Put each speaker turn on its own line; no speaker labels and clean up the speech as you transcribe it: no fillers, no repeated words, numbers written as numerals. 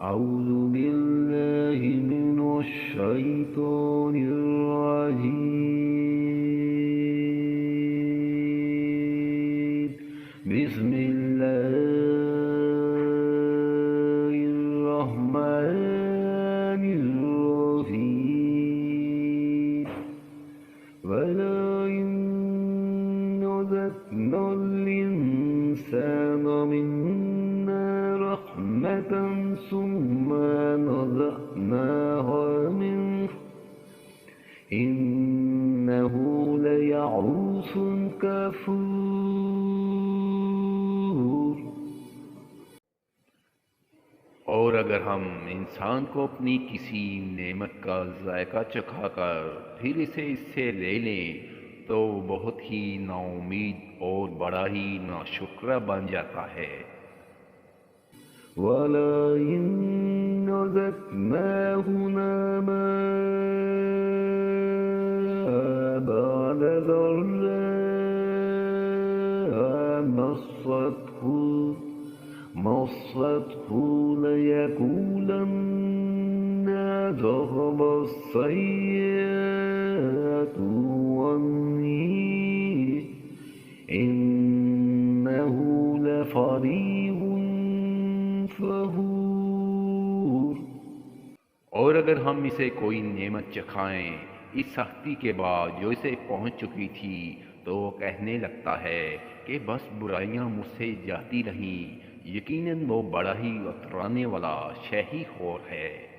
أعوذ بالله من الشيطان الرجيم. بسم الله الرحمن الرحيم. ولئن أذقنا الإنسان منا رحمة ثم نزعناها منه إنه ليئوس كفور।
और अगर हम इंसान को अपनी किसी नेमत का जायका चखाकर फिर इसे इससे ले लें तो बहुत ही नाउम्मीद और बड़ा ही नाशुक्रा बन जाता है।
ولئن أذقناه نعماء بعد ضراء مسته ليقولن ذهب السيئات عني إنه لفرح फखूर।
और अगर हम इसे कोई नेमत चखाएं इस सख्ती के बाद जो इसे पहुंच चुकी थी तो वो कहने लगता है कि बस बुराइयां मुझसे जाती रहीं, यकीनन वो बड़ा ही उतराने वाला शहरी खोर है।